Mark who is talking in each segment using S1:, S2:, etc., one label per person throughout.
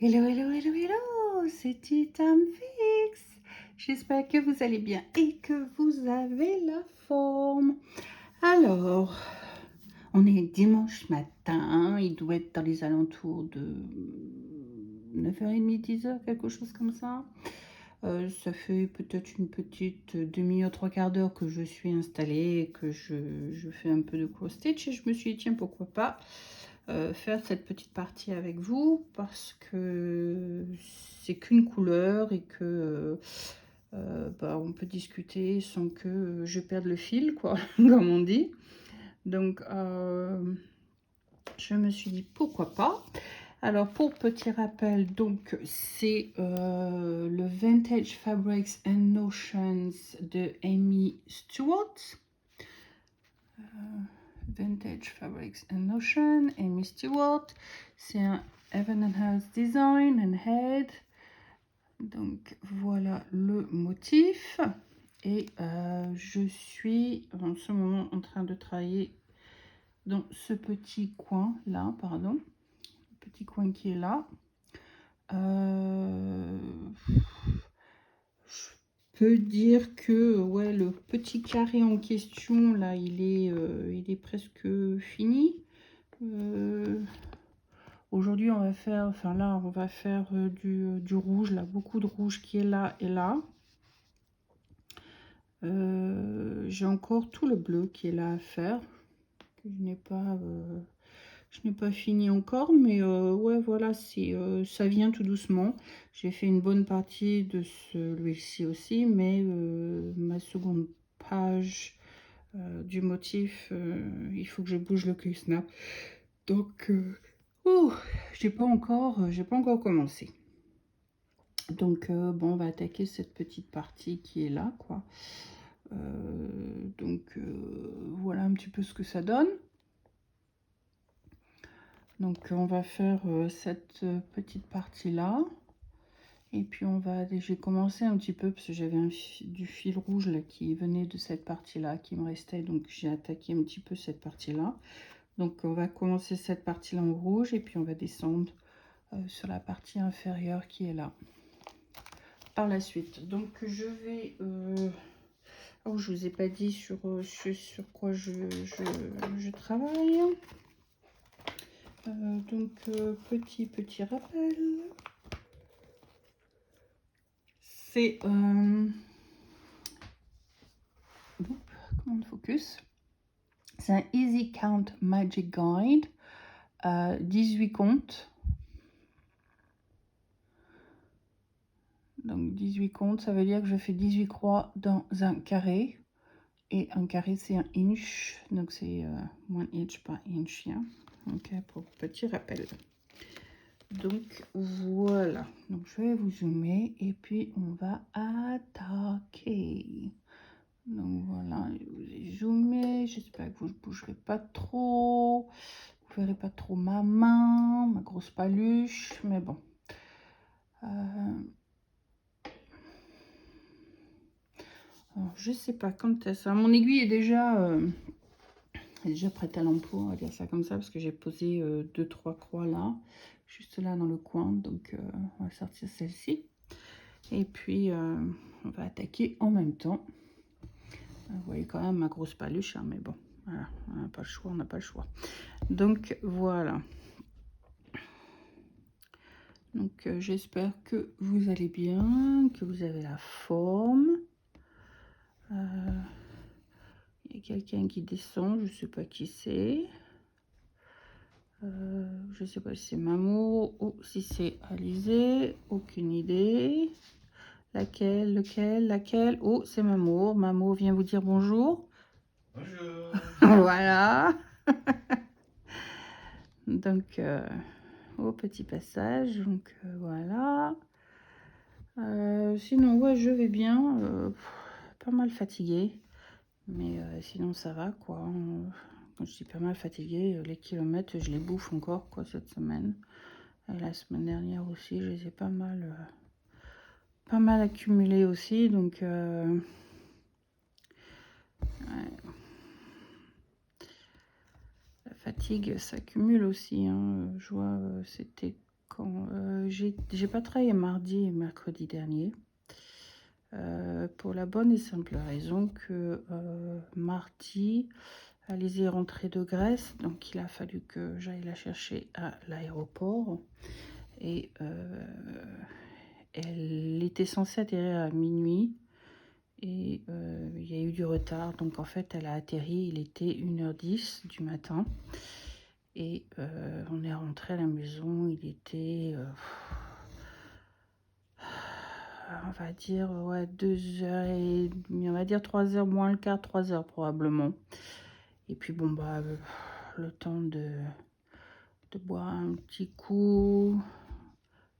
S1: Hello, hello, hello, hello, c'est Titam Fix. J'espère que vous allez bien et que vous avez la forme. Alors, on est dimanche matin, il doit être dans les alentours de 9h30, 10h, quelque chose comme ça. Ça fait peut-être une petite demi-heure, trois quarts d'heure que je suis installée et que je fais un peu de cross-stitch et je me suis dit, tiens, pourquoi pas faire cette petite partie avec vous parce que c'est qu'une couleur et que on peut discuter sans que je perde le fil, quoi, comme on dit. Donc, je me suis dit pourquoi pas. Alors, pour petit rappel, donc c'est le Vintage Fabrics and Notions de Amy Stewart. Vintage Fabrics and Notion, Amy Stewart. C'est un Heaven and Earth Design and Head. Donc voilà le motif. Et je suis en ce moment en train de travailler dans ce petit coin là, pardon. Le petit coin qui est là. Je peux dire que ouais, le petit carré en question là, il est presque fini. Aujourd'hui, on va faire, enfin là, on va faire du rouge, là, beaucoup de rouge qui est là et là. J'ai encore tout le bleu qui est là à faire, que je n'ai pas fini encore, mais ouais, voilà, ça vient tout doucement. J'ai fait une bonne partie de celui-ci aussi, mais ma seconde page du motif, il faut que je bouge le snap. Donc, j'ai pas encore commencé. Donc, bon, on va attaquer cette petite partie qui est là, quoi. Voilà un petit peu ce que ça donne. Donc, on va faire cette petite partie-là. Et puis, j'ai commencé un petit peu parce que j'avais du fil rouge là, qui venait de cette partie-là, qui me restait. Donc, j'ai attaqué un petit peu cette partie-là. Donc, on va commencer cette partie-là en rouge et puis on va descendre sur la partie inférieure qui est là. Par la suite, donc je vais oh, je vous ai pas dit sur quoi je travaille. Donc petit rappel, c'est comment on focus, c'est un Easy Count Magic Guide, 18 comptes. Donc 18 comptes, ça veut dire que je fais 18 croix dans un carré. Et un carré, c'est un inch. Donc c'est 1 inch par inch. Hein. Ok, pour petit rappel. Donc voilà. Donc je vais vous zoomer et puis on va attaquer. Donc voilà, je vous ai zoomé. J'espère que vous ne bougerez pas trop. Vous ne verrez pas trop ma main, ma grosse paluche. Mais bon. Alors, je sais pas quand est-ce ça. Mon aiguille est déjà prête à l'emploi, on va dire ça comme ça, parce que j'ai posé 2-3 croix là, juste là dans le coin. Donc on va sortir celle-ci. Et puis on va attaquer en même temps. Vous voyez quand même ma grosse paluche, hein, mais bon, voilà, on n'a pas le choix, on n'a pas le choix. Donc voilà. Donc j'espère que vous allez bien, que vous avez la forme. Il y a quelqu'un qui descend, je ne sais pas qui c'est. Je ne sais pas si c'est Mamour ou si c'est Alizé, aucune idée. Laquelle, lequel, laquelle? Oh, c'est Mamour. Mamour vient vous dire bonjour.
S2: Bonjour.
S1: Voilà. Donc, au petit passage. Donc, voilà. Sinon, ouais, je vais bien. Pas mal fatiguée. Mais sinon, ça va, quoi. Quand je suis pas mal fatiguée, les kilomètres, je les bouffe encore, quoi, cette semaine. Et la semaine dernière aussi, je les ai pas mal accumulés aussi. Donc, ouais. La fatigue s'accumule aussi. Hein. Je vois, c'était quand j'ai pas travaillé mardi et mercredi dernier. Pour la bonne et simple raison que mardi, Alizée est rentrée de Grèce, donc il a fallu que j'aille la chercher à l'aéroport. Et elle était censée atterrir à minuit. Et il y a eu du retard, donc en fait elle a atterri, il était 1h10 du matin. Et on est rentré à la maison, il était... on va dire, ouais, 2h30, on va dire 3h moins le quart, 3h probablement. Et puis bon, bah, le temps de boire un petit coup,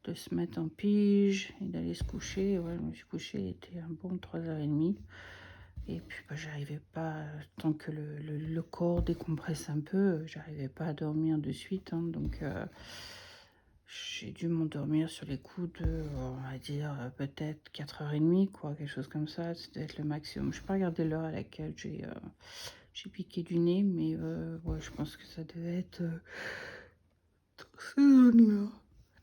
S1: de se mettre en pige et d'aller se coucher. Ouais, je me suis couchée, il était un bon 3h30. Et puis bah, j'arrivais pas, tant que le corps décompresse un peu, j'arrivais pas à dormir de suite, hein, donc j'ai dû m'endormir sur les coups de, on va dire, peut-être 4h30, quoi, quelque chose comme ça. C'était le maximum. Je n'ai pas regardé l'heure à laquelle j'ai piqué du nez, mais ouais, je pense que ça devait être ces zones-là.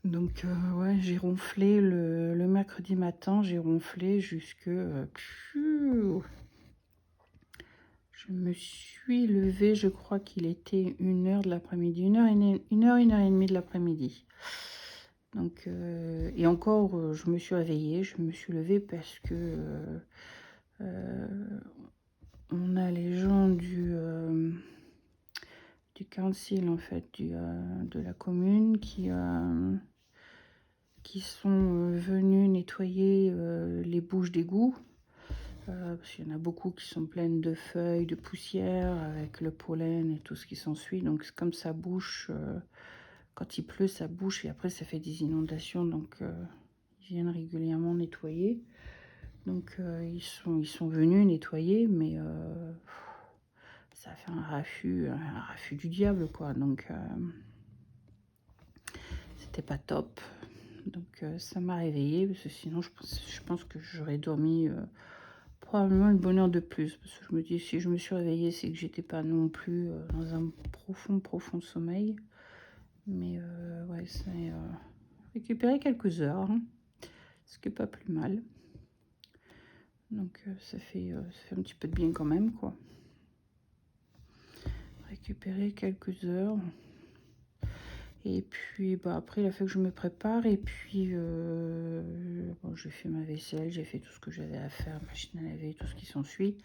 S1: Donc, ouais, j'ai ronflé le mercredi matin, j'ai ronflé jusque... je me suis levée, je crois qu'il était 1h de l'après-midi, 1h, 1h30 de l'après-midi. Donc, et encore, je me suis réveillée, je me suis levée parce que on a les gens du council, en fait, de la commune qui sont venus nettoyer les bouches d'égout. Parce qu'il y en a beaucoup qui sont pleines de feuilles, de poussière, avec le pollen et tout ce qui s'ensuit. Donc, c'est comme ça bouche, quand il pleut, ça bouche et après, ça fait des inondations. Donc, ils viennent régulièrement nettoyer. Donc, ils sont venus nettoyer, mais ça fait un raffut du diable, quoi. Donc, c'était pas top. Donc, ça m'a réveillée, parce que sinon, je pense que j'aurais dormi... probablement une bonne heure de plus, parce que je me dis, si je me suis réveillée, c'est que j'étais pas non plus dans un profond sommeil. Mais ouais, c'est récupérer quelques heures, hein, ce qui est pas plus mal. Donc ça fait un petit peu de bien quand même, quoi. Récupérer quelques heures. Et puis bah, après, il a fait que je me prépare. Et puis bon, j'ai fait ma vaisselle, j'ai fait tout ce que j'avais à faire, machine à laver, tout ce qui s'ensuit.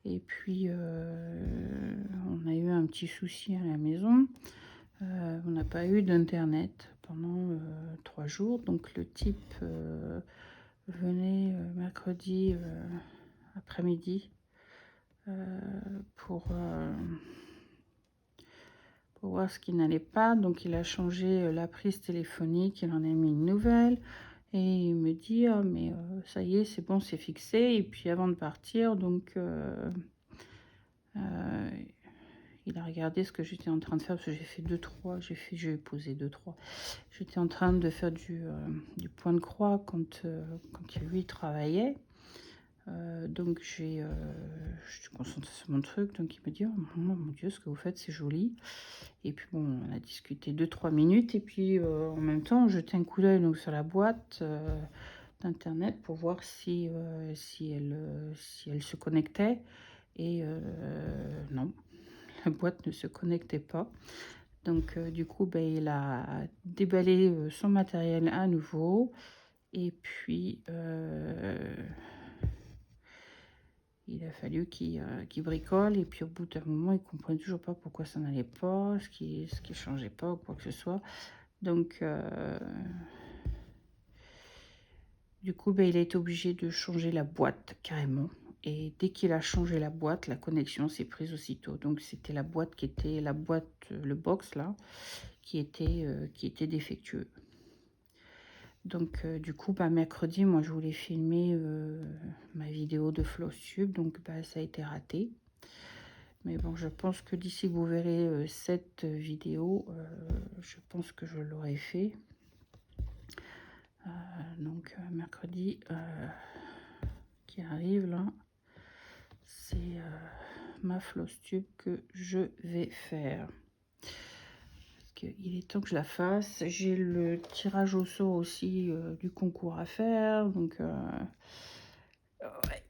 S1: Et puis, on a eu un petit souci à la maison. On n'a pas eu d'internet pendant 3 jours. Donc, le type venait mercredi après-midi pour voir ce qui n'allait pas. Donc, il a changé la prise téléphonique. Il en a mis une nouvelle. Et il me dit, ah, mais ça y est, c'est bon, c'est fixé. Et puis, avant de partir, donc... il a regardé ce que j'étais en train de faire, parce que j'ai fait 2-3, j'ai posé 2-3. J'étais en train de faire du point de croix quand lui travaillait. Donc je suis concentrée sur mon truc, donc il me dit, oh mon Dieu, ce que vous faites, c'est joli. Et puis bon, on a discuté 2-3 minutes, et puis en même temps, on jetait un coup d'œil donc sur la boîte d'internet pour voir si elle se connectait. Et non, la boîte ne se connectait pas. Donc du coup, ben, il a déballé son matériel à nouveau. Et puis, il a fallu qu'il bricole. Et puis au bout d'un moment, il ne comprenait toujours pas pourquoi ça n'allait pas, ce qui changeait pas ou quoi que ce soit. Donc, du coup, ben, il a été obligé de changer la boîte carrément. Et dès qu'il a changé la boîte, la connexion s'est prise aussitôt. Donc c'était la boîte le box là, qui était défectueux. Donc du coup, bah, mercredi, moi je voulais filmer ma vidéo de Flowtube, donc bah, ça a été raté. Mais bon, je pense que d'ici que vous verrez cette vidéo, je pense que je l'aurai fait. Donc mercredi qui arrive là, c'est ma Flowtube que je vais faire. Parce qu'il est temps que je la fasse. J'ai le tirage au sort aussi du concours à faire, donc ouais.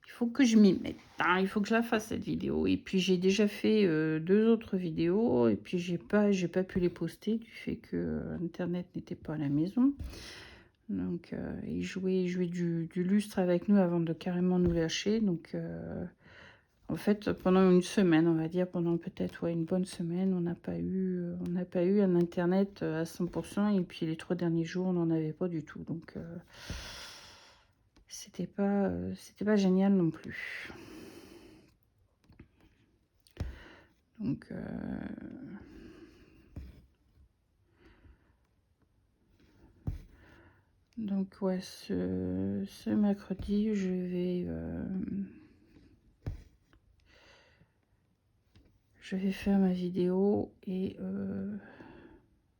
S1: Il faut que je m'y mette, hein, il faut que je la fasse cette vidéo. Et puis j'ai déjà fait 2 autres vidéos et puis j'ai pas pu les poster du fait que internet n'était pas à la maison. Donc il jouait du lustre avec nous avant de carrément nous lâcher. Donc en fait, pendant une semaine, on va dire, pendant peut-être une bonne semaine, on n'a pas eu un internet à 100%. Et puis les 3 derniers jours, on n'en avait pas du tout. Donc c'était pas génial non plus. Donc ouais, ce mercredi, je vais faire ma vidéo et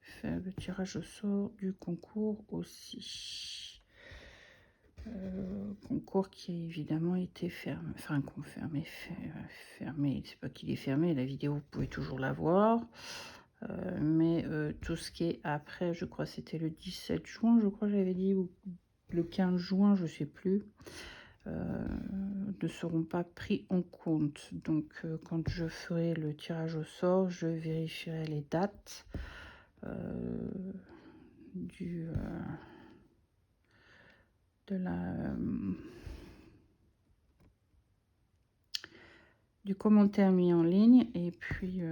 S1: faire le tirage au sort du concours aussi. Concours qui a évidemment été fermé, enfin fermé, c'est pas qu'il est fermé, la vidéo vous pouvez toujours la voir. Mais tout ce qui est après, je crois c'était le 17 juin, je crois j'avais dit, ou le 15 juin, je sais plus, ne seront pas pris en compte. Donc quand je ferai le tirage au sort, je vérifierai les dates du commentaire mis en ligne, et puis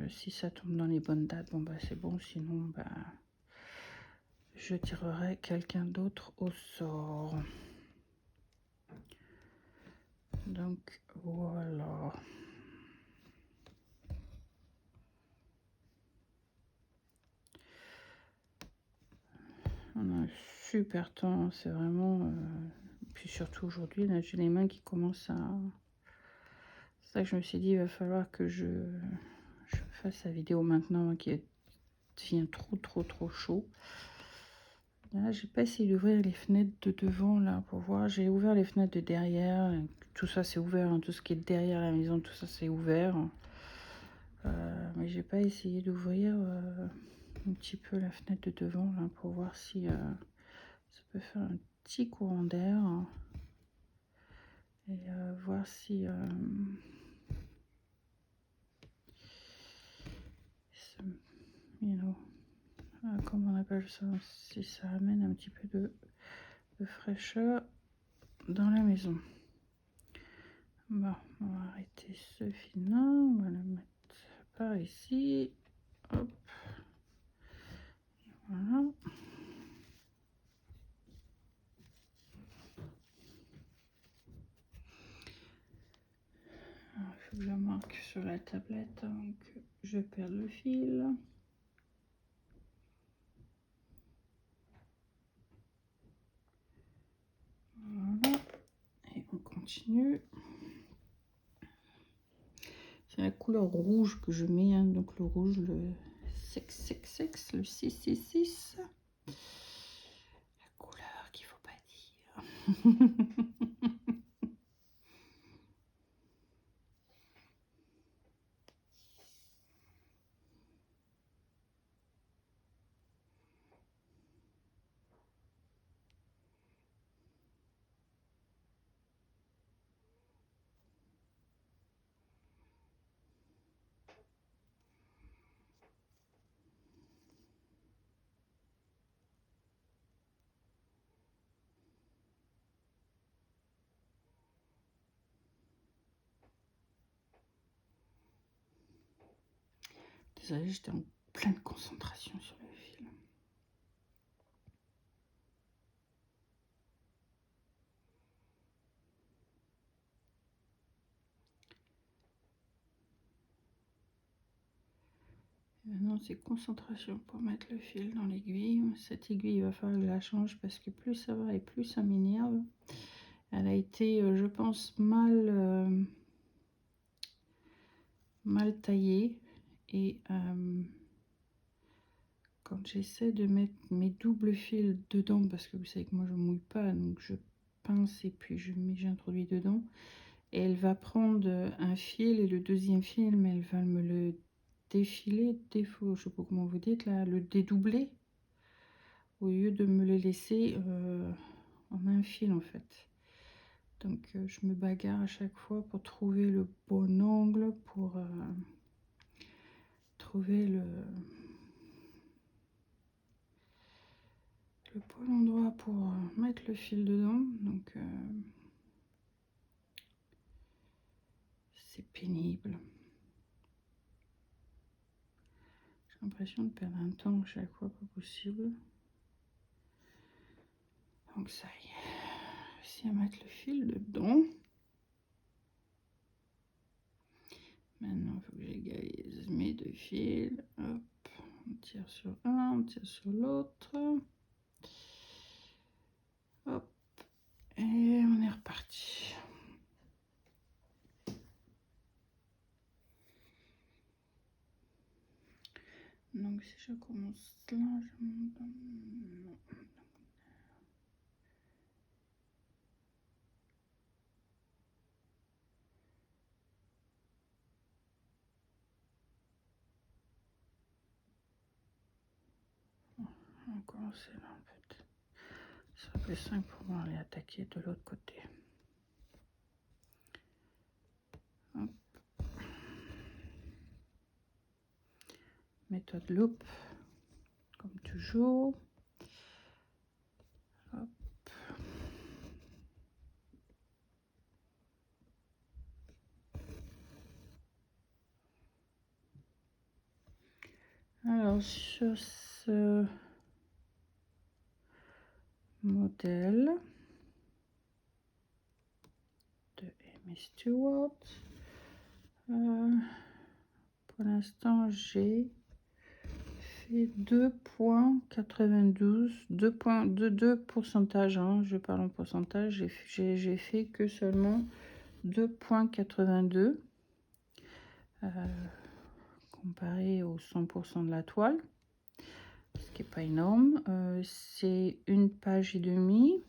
S1: si ça tombe dans les bonnes dates, bon bah c'est bon, sinon bah je tirerai quelqu'un d'autre au sort. Donc voilà. On a un super temps, c'est vraiment puis surtout aujourd'hui là, j'ai les mains qui commencent à... C'est ça que je me suis dit, il va falloir que je fasse la vidéo maintenant, qui devient trop chaud. Là, j'ai pas essayé d'ouvrir les fenêtres de devant là pour voir. J'ai ouvert les fenêtres de derrière. Tout ça c'est ouvert, hein. Tout ce qui est derrière la maison, tout ça c'est ouvert. Mais j'ai pas essayé d'ouvrir un petit peu la fenêtre de devant là pour voir si ça peut faire un petit courant d'air. Et voir si comment on appelle ça, si ça amène un petit peu de fraîcheur dans la maison. Bon, on va arrêter ce fil là, on va le mettre par ici. Hop. Voilà. Alors, il faut que je marque sur la tablette avant que je perde le fil. Voilà. Et on continue. C'est la couleur rouge que je mets, hein, donc le rouge, le 666, le 666. La couleur qu'il faut pas dire. Désolée, j'étais en pleine concentration sur le fil. Maintenant, c'est concentration pour mettre le fil dans l'aiguille. Cette aiguille, il va falloir que je la change parce que plus ça va et plus ça m'énerve. Elle a été, je pense, mal taillée. Et quand j'essaie de mettre mes doubles fils dedans, parce que vous savez que moi je mouille pas, donc je pince et puis j'introduis dedans. Et elle va prendre un fil et le deuxième fil, elle va me le défiler, je sais pas comment vous dites là, le dédoubler, au lieu de me les laisser en un fil en fait. Donc je me bagarre à chaque fois pour trouver le bon angle, pour trouver le bon endroit pour mettre le fil dedans. Donc c'est pénible. J'ai l'impression de perdre un temps à chaque fois, pas possible. Donc ça y est, réussi à mettre le fil dedans. Maintenant, il faut que j'égalise mes deux fils. Hop, on tire sur un, on tire sur l'autre. Hop, et on est reparti. Donc si je commence là, je monte. Non. On va commencer là en fait. Ça serait plus simple pour moi aller attaquer de l'autre côté. Hop. Méthode loupe, comme toujours. Hop. Alors sur ce modèle de Amy Stewart, pour l'instant j'ai fait 2,92, 2 pourcentage, hein, je parle en pourcentage, j'ai fait que seulement 2,82 comparé aux 100% de la toile, ce qui est pas énorme. C'est une page et demie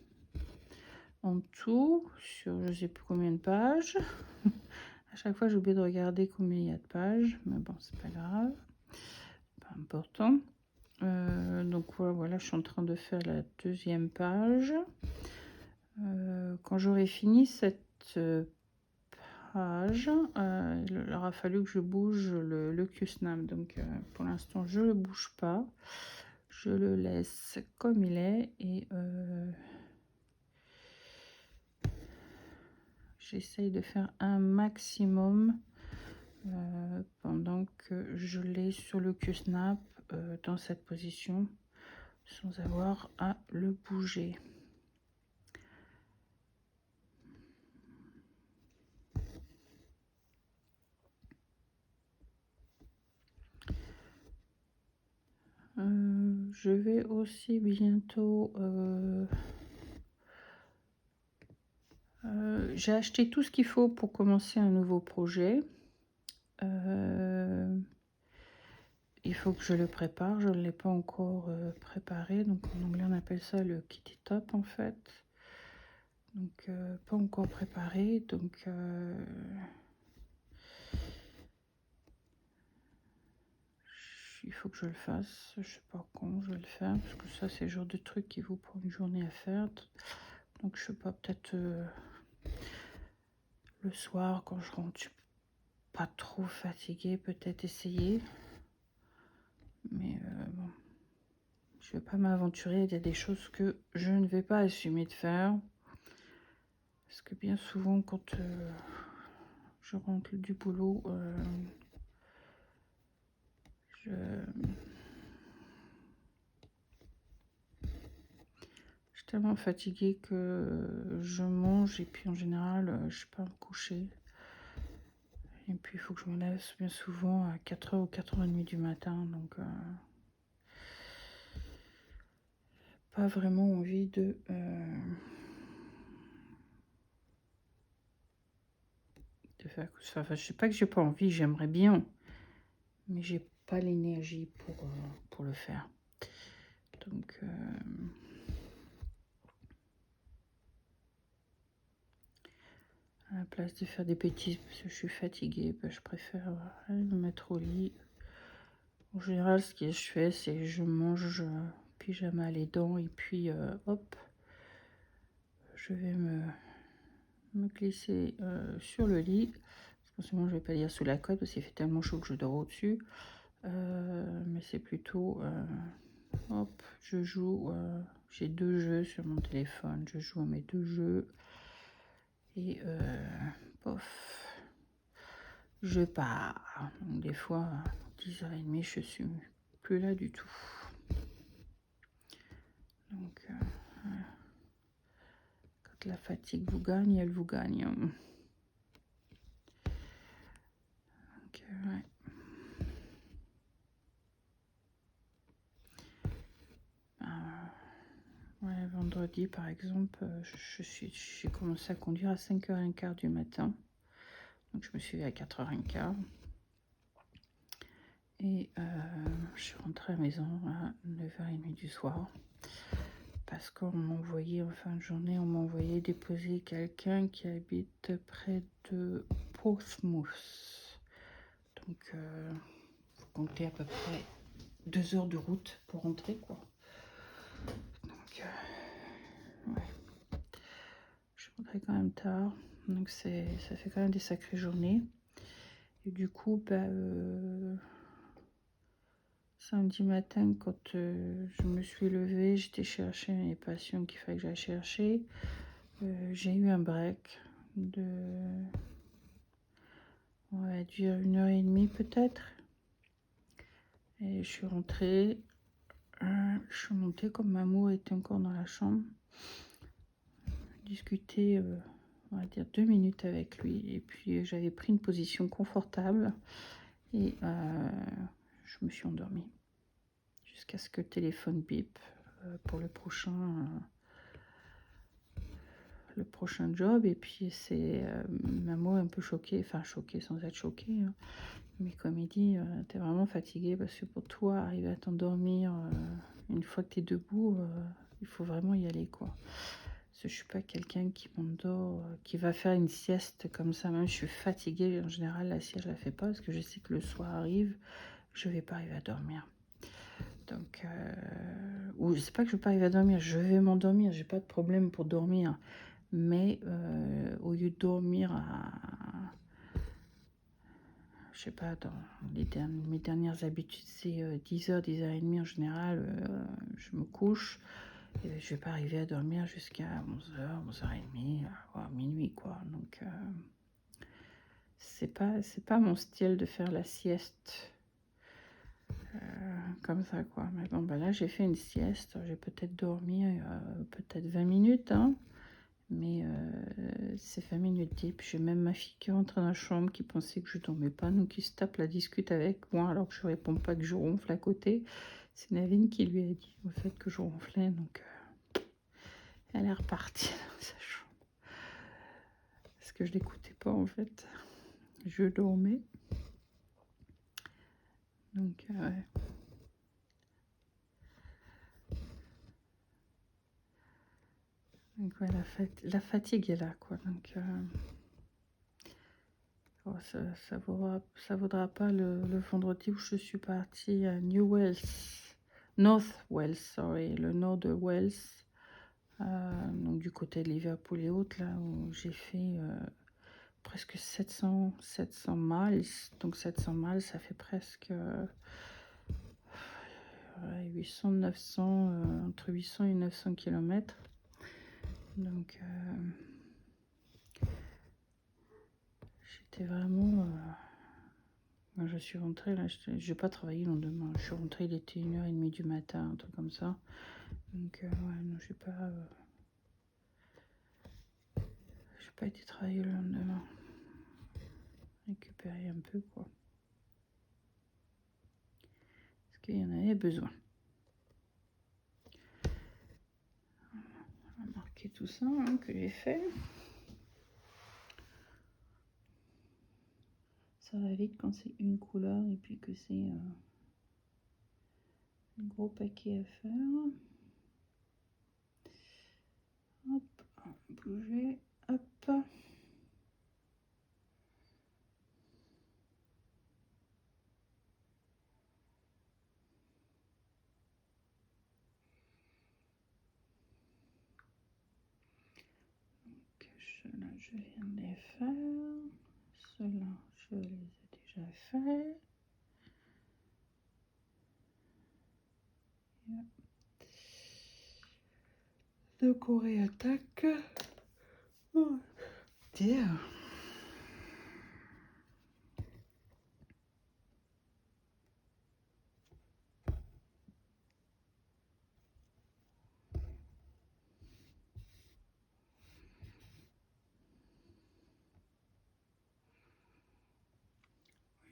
S1: en tout sur je sais plus combien de pages. À chaque fois j'oublie de regarder combien il y a de pages, mais bon c'est pas grave, pas important. Donc voilà, je suis en train de faire la deuxième page. Quand j'aurai fini cette page, il aura fallu que je bouge le Q-snap. Donc pour l'instant je le bouge pas, je le laisse comme il est et j'essaye de faire un maximum pendant que je l'ai sur le Q-snap dans cette position sans avoir à le bouger. Je vais aussi bientôt j'ai acheté tout ce qu'il faut pour commencer un nouveau projet. Il faut que je le prépare, je ne l'ai pas encore préparé, donc en anglais on appelle ça le kitty top en fait. Donc pas encore préparé, donc il faut que je le fasse. Je sais pas quand je vais le faire, parce que ça c'est le genre de truc qui vous prend une journée à faire. Donc je sais pas, peut-être le soir quand je rentre, je suis pas trop fatiguée, peut-être essayer. Mais bon, je vais pas m'aventurer. Il y a des choses que je ne vais pas assumer de faire. Parce que bien souvent, quand je rentre du boulot, je suis tellement fatiguée que je mange et puis en général, je suis pas à me coucher. Et puis il faut que je me lève bien souvent à 4h ou 4h30 du matin. Donc pas vraiment envie de... faire tout ça. Enfin, je sais pas que j'ai pas envie, j'aimerais bien, mais j'ai pas l'énergie pour le faire. Donc à la place de faire des bêtises parce que je suis fatiguée, ben, je préfère aller me mettre au lit, En général, ce que je fais, c'est je mange pyjama les dents et puis hop, je vais me glisser sur le lit. Forcément, je vais pas lire sous la couette parce qu'il fait tellement chaud que je dors au-dessus. Mais c'est plutôt hop, je joue. J'ai 2 jeux sur mon téléphone. Je joue à mes 2 jeux et pof, je pars. Donc, des fois, 10h30, je suis plus là du tout. Donc, quand la fatigue vous gagne, elle vous gagne. Donc, ouais. Ouais, vendredi, par exemple, j'ai commencé à conduire à 5h15 du matin. Donc, je me suis levée à 4h15. Et je suis rentrée à la maison à 9h30 du soir. Parce qu'on m'envoyait en fin de journée, on m'envoyait déposer quelqu'un qui habite près de Portsmouth. Donc, faut compter à peu près 2 heures de route pour rentrer, quoi. Donc, ouais. Je rentrais quand même tard. Donc, ça fait quand même des sacrées journées. Et du coup, samedi matin, quand je me suis levée, j'étais chercher mes patients qu'il fallait que j'aille chercher. J'ai eu un break de, on va dire, 1h30 peut-être. Et je suis rentrée. Je suis montée comme Mamou était encore dans la chambre. Discuter, on va dire 2 minutes avec lui. Et puis j'avais pris une position confortable. Et je me suis endormie. Jusqu'à ce que le téléphone bip pour le prochain job. Et puis c'est Mamo un peu choquée, enfin choquée sans être choquée, hein. Mais comme il dit, t'es vraiment fatiguée parce que pour toi, arriver à t'endormir une fois que t'es debout, il faut vraiment y aller, quoi. Parce que je suis pas quelqu'un qui m'endort, qui va faire une sieste comme ça. Même je suis fatiguée, en général, la sieste, je la fais pas parce que je sais que le soir arrive, je vais pas arriver à dormir. Donc, ou c'est pas que je vais pas arriver à dormir, je vais m'endormir, j'ai pas de problème pour dormir. Mais au lieu de dormir à, je sais pas, dans mes dernières habitudes, c'est 10h, 10h30 en général, je me couche. Et je vais pas arriver à dormir jusqu'à 11h, 11h30, voire minuit, quoi. Donc, c'est pas mon style de faire la sieste comme ça, quoi. Mais bon, là, j'ai fait une sieste. J'ai peut-être dormi peut-être 20 minutes, hein. Mais c'est 20 minutes deep. J'ai même ma fille qui rentre dans la chambre qui pensait que je dormais pas, donc qui se tape la discute avec moi alors que je réponds pas, que je ronfle à côté. C'est Navine qui lui a dit au fait que je ronflais, donc elle est repartie dans sa chambre. Parce que je l'écoutais pas en fait. Je dormais. Donc ouais. Donc ouais, la fatigue est là, quoi. Donc oh, ça vaudra pas le vendredi où je suis partie à North Wales, sorry, le nord de Wales. Donc du côté de Liverpool et autres, là où j'ai fait presque 700 miles. Donc 700 miles, ça fait presque 800, 900, entre 800 et 900 km. Donc j'étais vraiment... Moi, je suis rentrée, là, je n'ai pas travaillé le lendemain. Je suis rentrée, il était 1h30 du matin, un truc comme ça. Donc ouais, non, j'ai pas été travailler le lendemain. Récupérer un peu, quoi. Parce qu'il y en avait besoin. On va marquer tout ça, hein, que j'ai fait. Ça va vite quand c'est une couleur et puis que c'est un gros paquet à faire. Hop, bouger, hop. Ceux-là, je viens de les faire. Ceux-là, je les ai déjà faits. De Corée attaque. Oh, dear.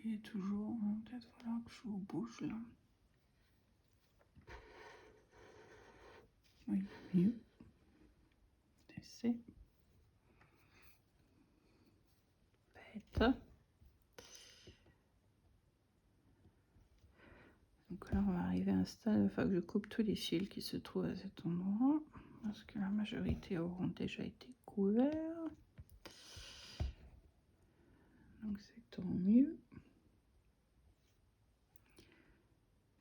S1: Il est toujours, peut-être falloir que je vous bouge là. Oui, mieux. C'est bête. Donc là, on va arriver à un stade, il faut que je coupe tous les fils qui se trouvent à cet endroit, parce que la majorité auront déjà été couverts. Donc c'est tant mieux.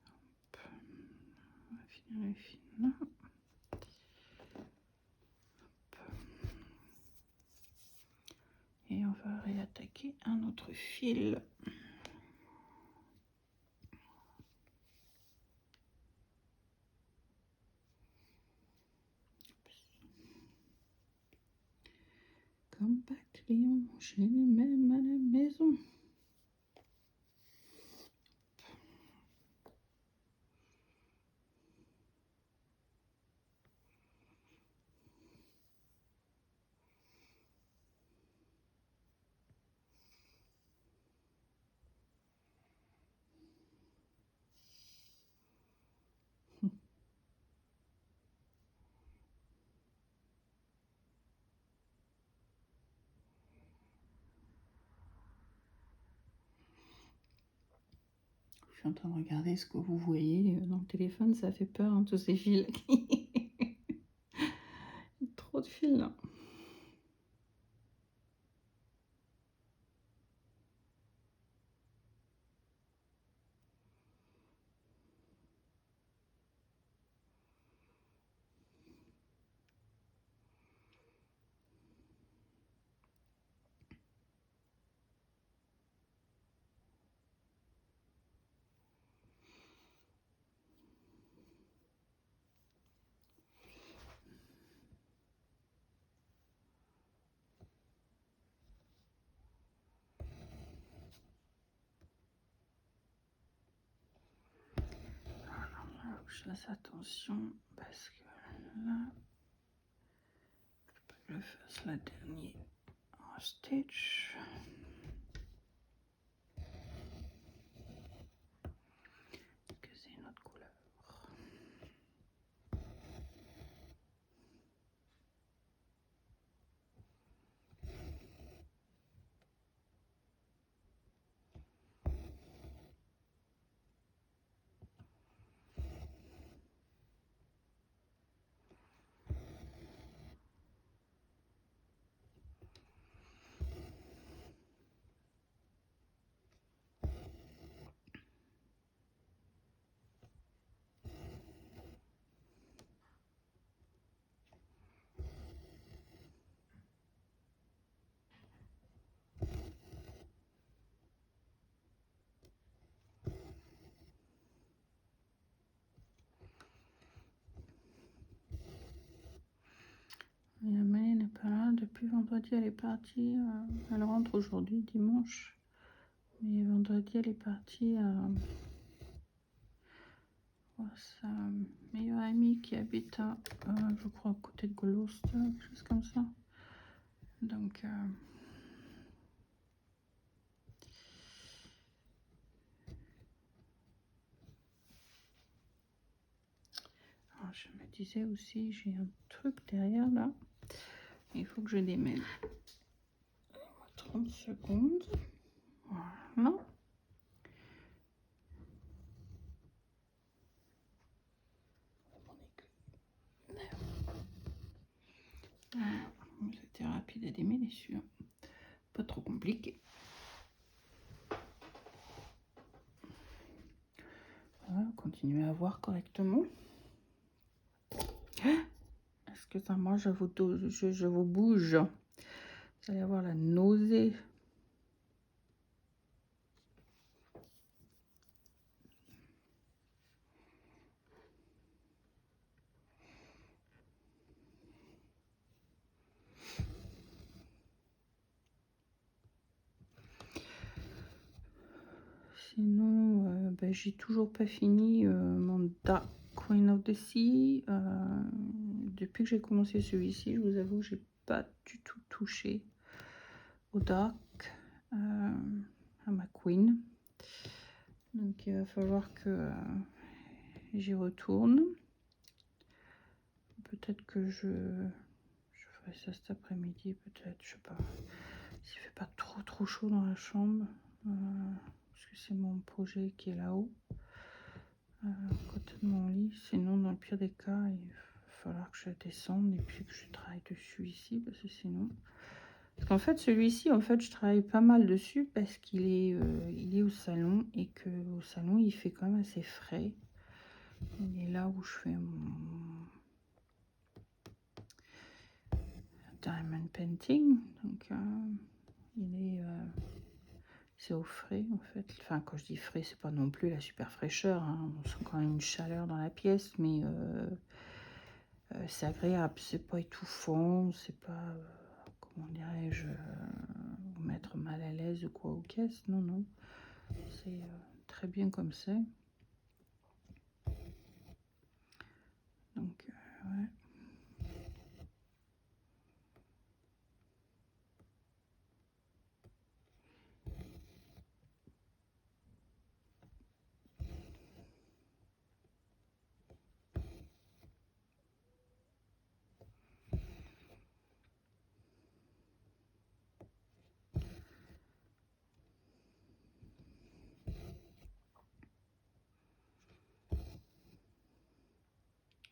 S1: Hop. On va finir les fils là. Hop. Et on va réattaquer un autre fil. Comme pas client, j'ai les mêmes à la maison. Je suis en train de regarder ce que vous voyez dans le téléphone, ça fait peur, hein, tous ces fils. Trop de fils là. Alors, je fasse attention parce que là, il faut pas que je fasse la dernière stitch. Que c'est une autre couleur. La Amélie n'est pas là depuis vendredi, elle est partie. Elle rentre aujourd'hui, dimanche. Mais vendredi, elle est partie à sa meilleure amie qui habite à, je crois, à côté de Gloucester, quelque chose comme ça. Donc, alors je me disais aussi, j'ai un truc derrière là. Il faut que je démêle. 30 secondes. Voilà. C'était rapide à démêler celui-là. Pas trop compliqué. Voilà, continuez à voir correctement. Est-ce que ça moi je vous bouge? Vous allez avoir la nausée. Sinon, ben, j'ai toujours pas fini mon Dark Queen of the Sea. Depuis que j'ai commencé celui-ci, je vous avoue que j'ai pas du tout touché au Dark, à ma Queen. Donc il va falloir que j'y retourne. Peut-être que je ferai ça cet après-midi, peut-être, je sais pas. S'il fait pas trop chaud dans la chambre, parce que c'est mon projet qui est là-haut, à côté de mon lit. Sinon, dans le pire des cas, il va falloir que je descende et puis que je travaille dessus ici, parce que sinon... Parce qu'en fait, celui-ci, en fait, je travaille pas mal dessus parce qu'il est, il est au salon et que au salon, il fait quand même assez frais. Il est là où je fais mon diamond painting, donc il est, c'est au frais en fait. Enfin, quand je dis frais, c'est pas non plus la super fraîcheur, hein. On sent quand même une chaleur dans la pièce, mais c'est agréable, c'est pas étouffant, c'est pas, comment dirais-je, vous mettre mal à l'aise ou quoi aux caisses, non, non. C'est très bien comme c'est. Donc, ouais.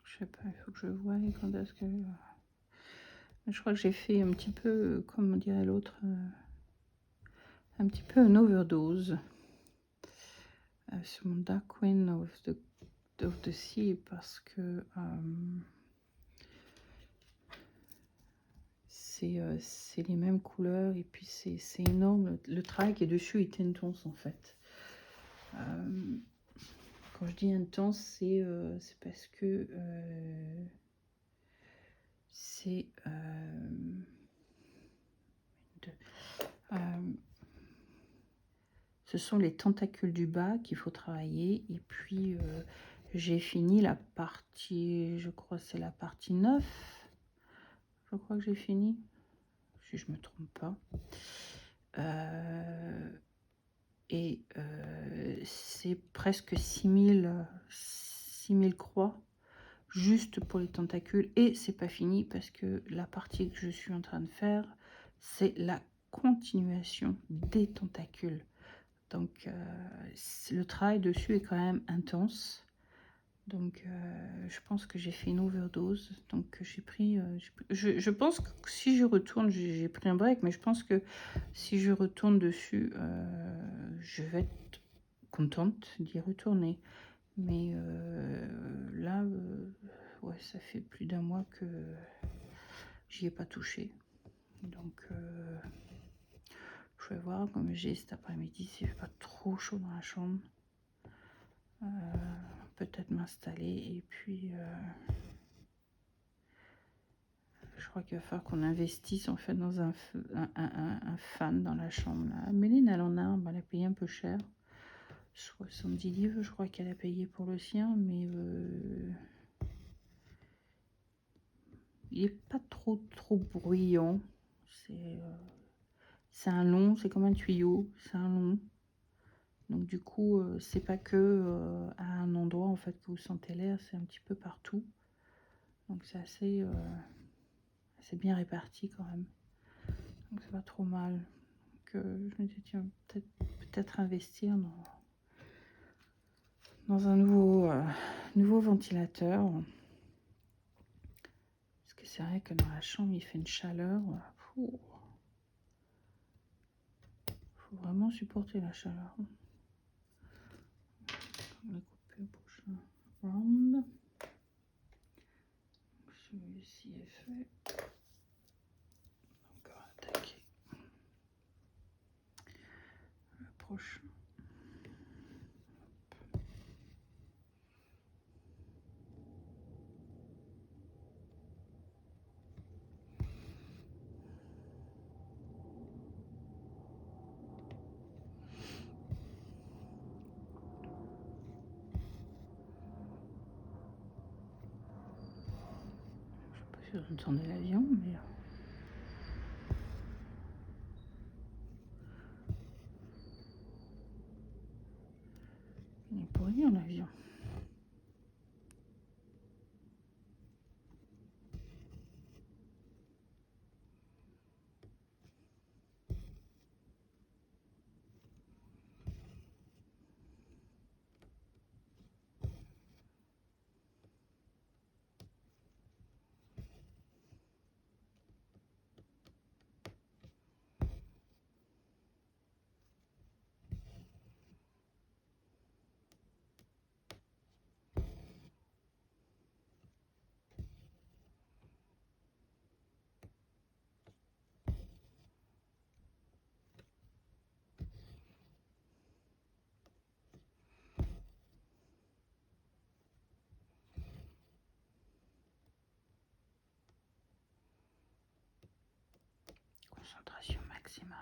S1: Je sais pas, il faut que je voie quand est-ce que... Je crois que j'ai fait un petit peu, comme dirait l'autre, un petit peu une overdose sur mon Dark Queen of the Sea parce que c'est les mêmes couleurs et puis c'est énorme. Le travail qui est dessus est intense en fait. Quand je dis intense, c'est parce que c'est ce sont les tentacules du bas qu'il faut travailler. Et puis j'ai fini la partie, je crois c'est la partie 9. Je crois que j'ai fini, si je me trompe pas. Et c'est presque 6000 croix juste pour les tentacules, et c'est pas fini parce que la partie que je suis en train de faire, c'est la continuation des tentacules. Donc le travail dessus est quand même intense. Donc je pense que j'ai fait une overdose. Donc j'ai pris, je pense que si je retourne, j'ai pris un break, mais je pense que si je retourne dessus, je vais être contente d'y retourner. Mais là, ouais, ça fait plus d'un mois que j'y ai pas touché. Donc je vais voir comme j'ai cet après-midi s'il fait pas trop chaud dans la chambre. Peut-être m'installer et puis je crois qu'il va falloir qu'on investisse en fait dans un fan dans la chambre là. Méline elle en a un, elle a payé un peu cher, 70 livres je crois qu'elle a payé pour le sien, mais il est pas trop bruyant. C'est un long, c'est comme un tuyau, c'est un long. Donc du coup, c'est pas que à un endroit en fait que vous sentez l'air, c'est un petit peu partout. Donc c'est assez bien réparti quand même. Donc c'est pas trop mal. Donc je me dis tiens, peut-être investir dans un nouveau ventilateur. Parce que c'est vrai que dans la chambre, il fait une chaleur. Faut vraiment supporter la chaleur. On va couper le prochain round. Celui-ci est fait. Encore attaquer. gauche. Je sais pas si vous entendez l'avion, mais... il est pour rien l'avion. Concentration maximale.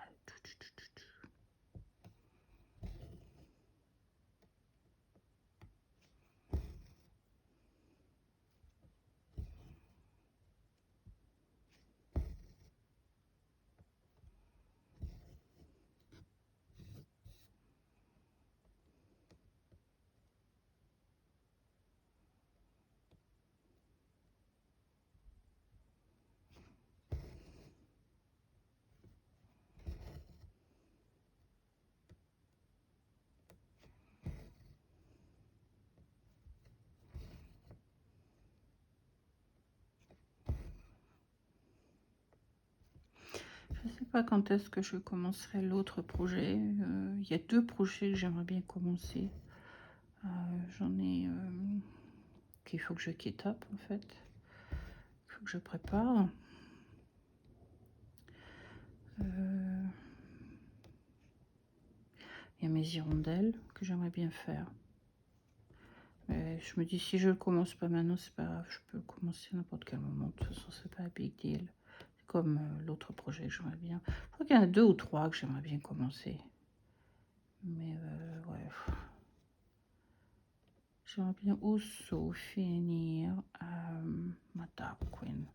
S1: Je ne sais pas quand est-ce que je commencerai l'autre projet. Il y a 2 projets que j'aimerais bien commencer. J'en ai... qu'il faut que je quitte-up en fait. Il faut que je prépare. Il y a mes hirondelles que j'aimerais bien faire. Mais je me dis, si je le commence pas maintenant, c'est pas grave. Je peux le commencer à n'importe quel moment. De toute façon, c'est pas un big deal. C'est comme l'autre projet que j'aimerais bien. Je crois qu'il y en a 2 ou 3 que j'aimerais bien commencer. Mais ouais. J'aimerais bien aussi finir ma Dark Queen.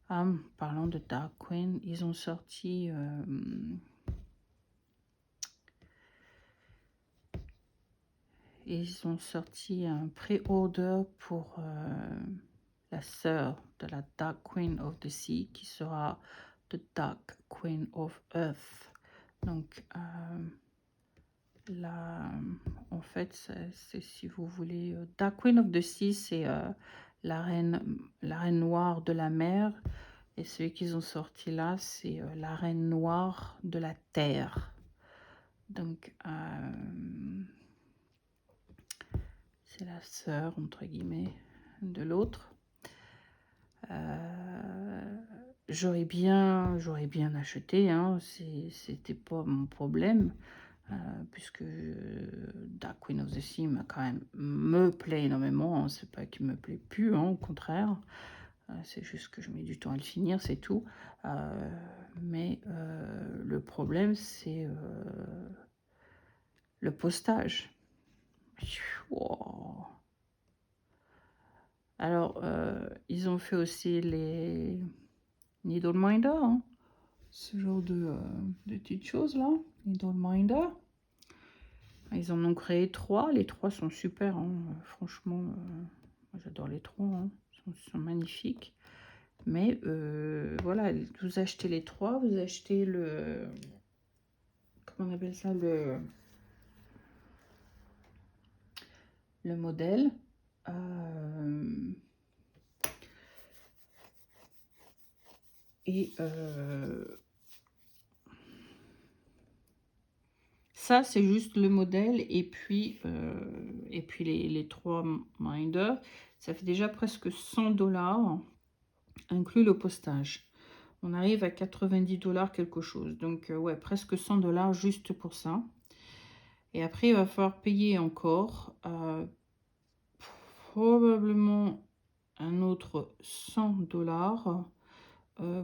S1: Ah, parlant de Dark Queen, ils ont sorti... ils ont sorti un pré-order pour la sœur de la Dark Queen of the Sea, qui sera The Dark Queen of Earth. Donc, là, en fait, c'est si vous voulez... Dark Queen of the Sea, c'est la reine noire de la mer. Et celui qu'ils ont sorti là, c'est la reine noire de la terre. Donc, c'est la sœur, entre guillemets, de l'autre. J'aurais bien acheté, hein, c'était pas mon problème, puisque Dark Queen of the Sea quand même me plaît énormément, hein, c'est pas qu'il me plaît plus, hein, au contraire, c'est juste que je mets du temps à le finir, c'est tout. Mais le problème, c'est le postage. Wow. Alors, ils ont fait aussi les Needleminder, hein, ce genre de petites choses là, Needleminder. Ils en ont créé 3, les 3 sont super, hein. Franchement, j'adore les 3, hein. Ils sont magnifiques. Mais voilà, vous achetez les 3, vous achetez le... Comment on appelle ça, le modèle. Et ça, c'est juste le modèle. Et puis les 3 minders, ça fait déjà presque 100 $, inclus le postage. On arrive à 90 $ quelque chose. Donc, ouais, presque 100 $ juste pour ça. Et après, il va falloir payer encore probablement un autre 100 $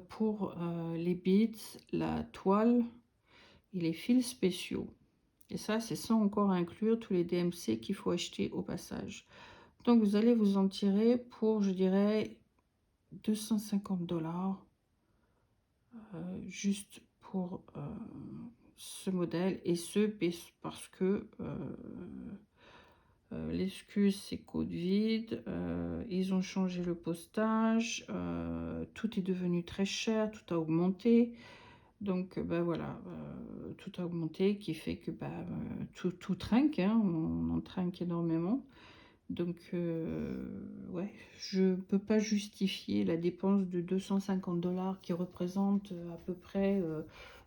S1: pour les beads, la toile et les fils spéciaux. Et ça, c'est sans encore inclure tous les DMC qu'il faut acheter au passage. Donc, vous allez vous en tirer pour, je dirais, 250 $ juste pour ce modèle. Et ce, parce que l'excuse, c'est code vide. Ils ont changé le postage. Tout est devenu très cher. Tout a augmenté. Donc, ben voilà, tout a augmenté, qui fait que tout trinque, hein, on en trinque énormément. Donc, ouais, je ne peux pas justifier la dépense de 250 $ qui représente à peu près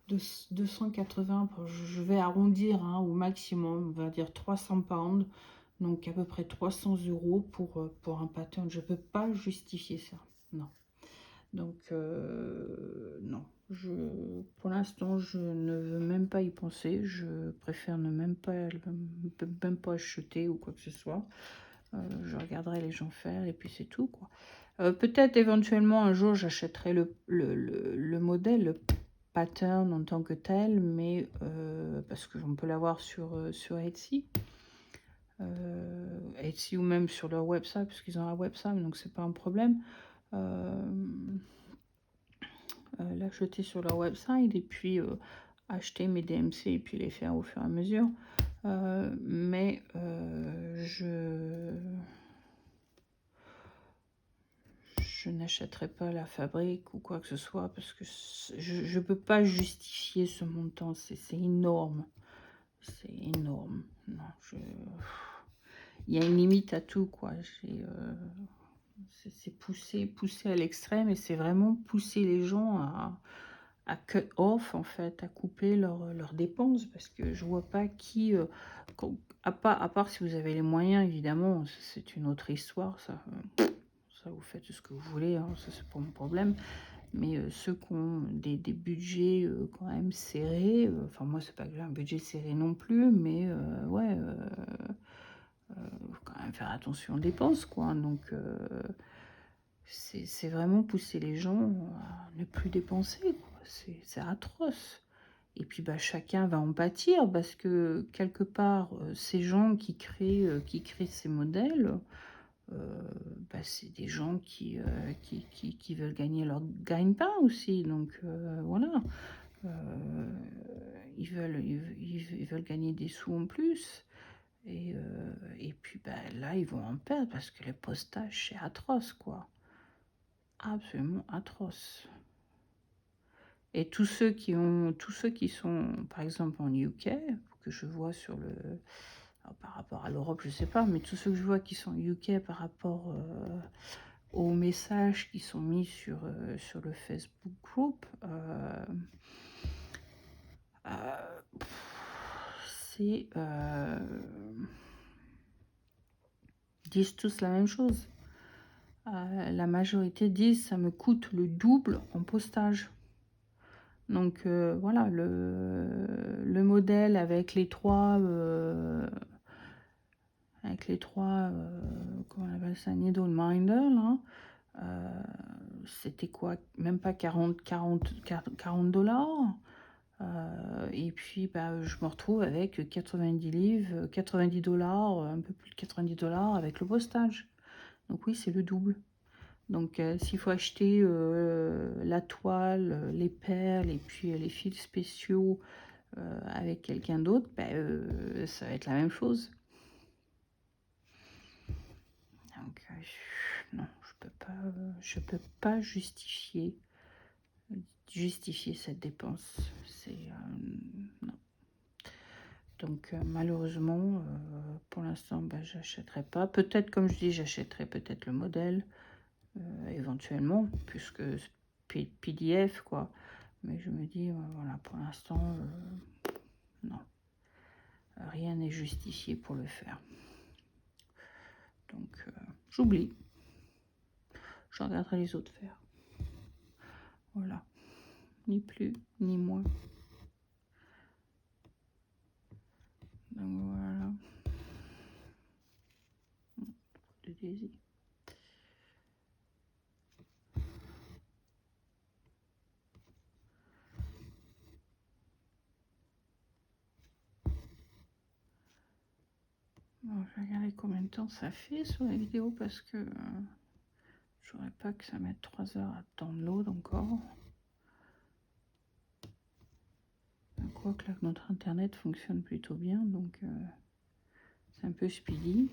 S1: 280, je vais arrondir hein, au maximum, on va dire 300 pounds, donc à peu près 300 € pour un pattern. Je ne peux pas justifier ça, non. Donc, non, pour l'instant, je ne veux même pas y penser. Je préfère ne même pas acheter ou quoi que ce soit. Je regarderai les gens faire et puis c'est tout, quoi. Peut-être éventuellement un jour, j'achèterai le modèle, le pattern en tant que tel, mais parce qu'on peut l'avoir sur Etsy. Etsy ou même sur leur website, parce qu'ils ont un website, donc c'est pas un problème. L'acheter sur leur website et puis acheter mes DMC et puis les faire au fur et à mesure. Mais je n'achèterai pas la fabrique ou quoi que ce soit parce que je ne peux pas justifier ce montant. C'est énorme. C'est énorme. Non, il y a une limite à tout, quoi. C'est pousser à l'extrême et c'est vraiment pousser les gens à cut off, en fait, à couper leurs dépenses, parce que je vois pas qui, à part si vous avez les moyens, évidemment, c'est une autre histoire, ça vous faites ce que vous voulez, hein, ça c'est pas mon problème, mais ceux qui ont des budgets quand même serrés, enfin moi c'est pas que j'ai un budget serré non plus, mais ouais, faut quand même faire attention aux dépenses, quoi, donc c'est vraiment pousser les gens à ne plus dépenser, quoi. C'est atroce. Et puis chacun va en pâtir parce que quelque part, ces gens qui créent ces modèles, c'est des gens qui veulent gagner leur gagne-pain aussi. Donc voilà, ils veulent gagner des sous en plus. Et puis là, ils vont en perdre parce que les postages, c'est atroce, quoi. Absolument atroce. Et tous ceux qui sont, par exemple, en UK, que je vois sur le... Alors, par rapport à l'Europe, je sais pas, mais tous ceux que je vois qui sont UK par rapport aux messages qui sont mis sur le Facebook group, disent tous la même chose. La majorité disent ça me coûte le double en postage. Donc voilà, le modèle avec les trois comment on appelle ça, needle minder là, c'était quoi, même pas 40 $. Et puis je me retrouve avec 90 livres, 90 $, un peu plus de 90 $ avec le postage. Donc oui, c'est le double. Donc s'il faut acheter la toile, les perles et puis les fils spéciaux avec quelqu'un d'autre, ça va être la même chose. Donc non, je peux pas justifier cette dépense. C'est non. Donc malheureusement, pour l'instant, j'achèterai pas. Peut-être, comme je dis, j'achèterai peut-être le modèle éventuellement, puisque PDF quoi. Mais je me dis, voilà, pour l'instant, non. Rien n'est justifié pour le faire. Donc, j'oublie. Je regarderai les autres faire. Voilà. ni plus, ni moins. Donc voilà. De désir. Bon, je vais regarder combien de temps ça fait sur la vidéo parce que je voudrais pas que ça mette 3 heures à download encore. Quoique là, notre internet fonctionne plutôt bien, donc c'est un peu speedy.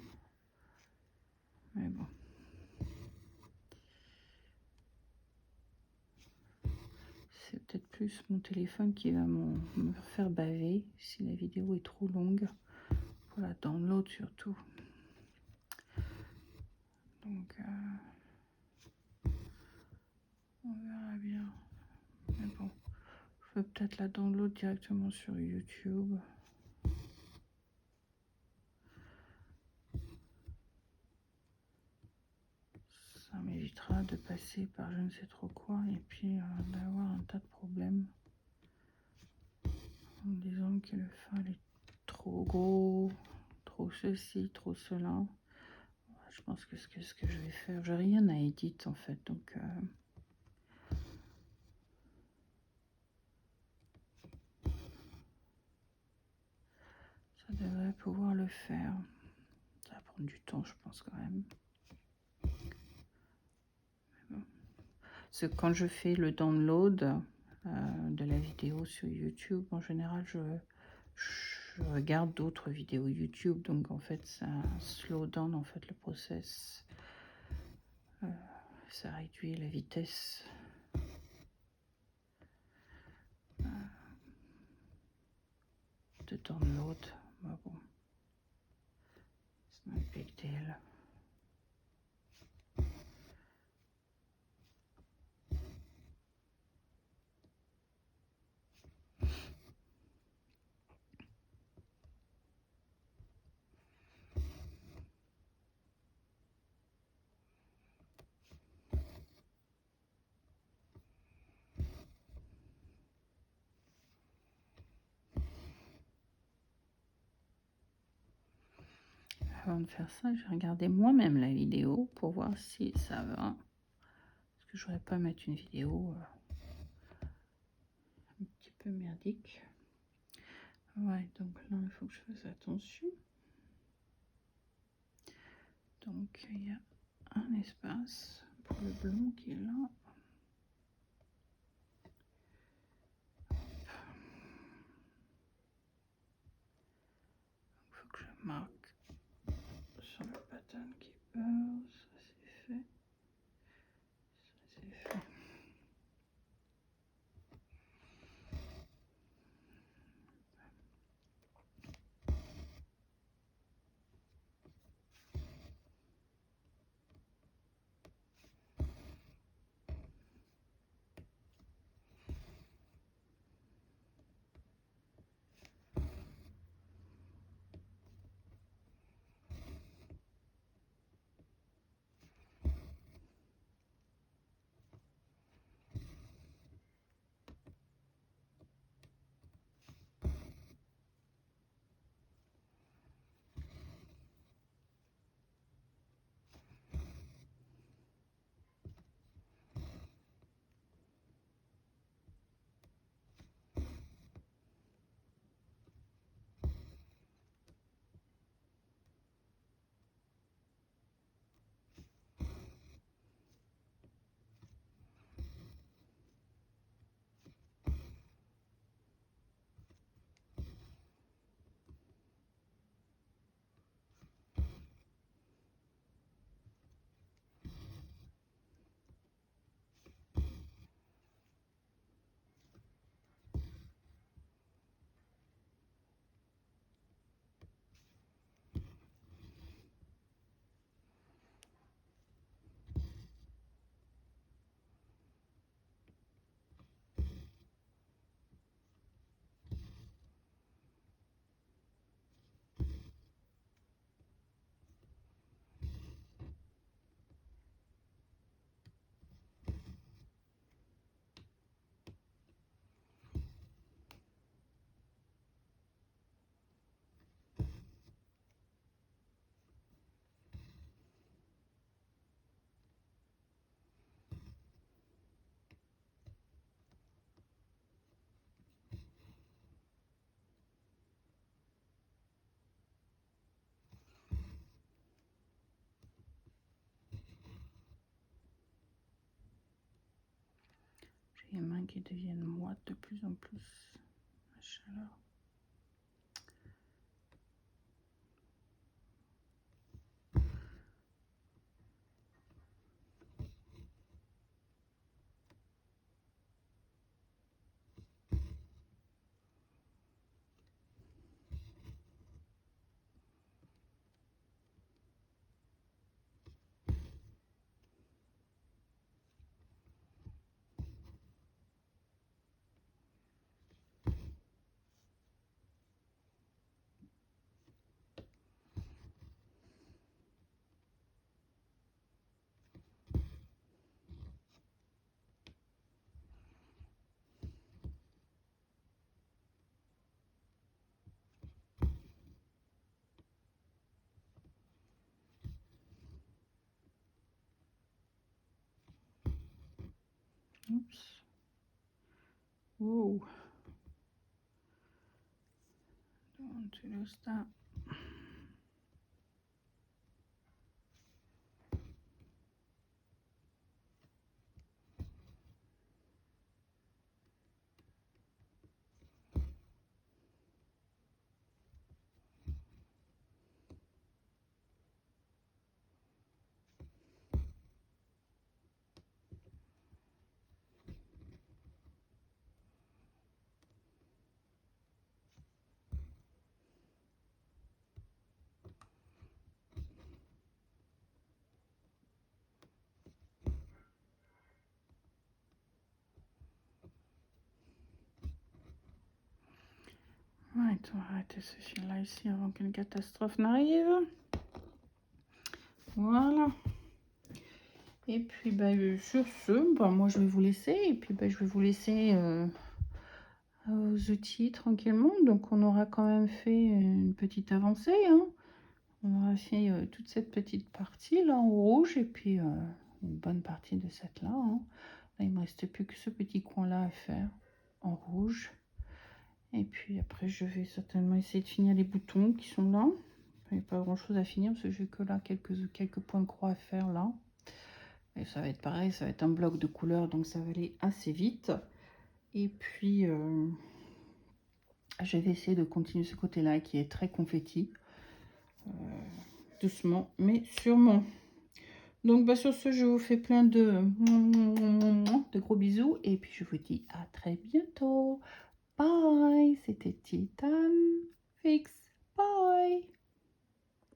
S1: Mais bon. C'est peut-être plus mon téléphone qui va me faire baver si la vidéo est trop longue. Pour la download surtout. Donc on verra bien. Mais bon, je peux peut-être la download directement sur YouTube. Ça m'évitera de passer par je ne sais trop quoi et puis d'avoir un tas de problèmes. En me disant que le file est trop gros, trop ceci, trop cela. Je pense que ce que je vais faire, j'ai rien à éditer en fait, donc ça devrait pouvoir le faire. Ça va prendre du temps, je pense quand même. Parce que quand je fais le download de la vidéo sur YouTube, en général, je regarde d'autres vidéos YouTube, donc en fait, ça slow down en fait le process. Ça réduit la vitesse. De download. Bah bon. C'est un big deal. Avant de faire ça, j'ai regardé moi-même la vidéo pour voir si ça va. Parce que je voudrais pas mettre une vidéo un petit peu merdique. Ouais, donc là, il faut que je fasse attention. Donc, il y a un espace pour le blanc qui est là. Il faut que je marque sur le pattern qui peur. Ça, c'est fait. Ça, c'est fait. les mains qui deviennent moites de plus en plus. La chaleur. Oups. Wow. Don't lose that. Ouais, on va arrêter ce fil-là ici avant qu'une catastrophe n'arrive. Voilà. Et puis, sur ce, moi, je vais vous laisser. Et puis, je vais vous laisser aux outils tranquillement. Donc, on aura quand même fait une petite avancée. Hein. On aura fait toute cette petite partie-là en rouge. Et puis, une bonne partie de cette-là. Hein. Là, il ne me reste plus que ce petit coin-là à faire en rouge. Et puis après, je vais certainement essayer de finir les boutons qui sont là. Il n'y a pas grand chose à finir parce que j'ai que là quelques points de croix à faire là. Et ça va être pareil, ça va être un bloc de couleur, donc ça va aller assez vite. Et puis, je vais essayer de continuer ce côté-là qui est très confetti. Doucement, mais sûrement. Donc, sur ce, je vous fais plein de gros bisous. Et puis, je vous dis à très bientôt. Bye, c'était Titan Fix. Bye.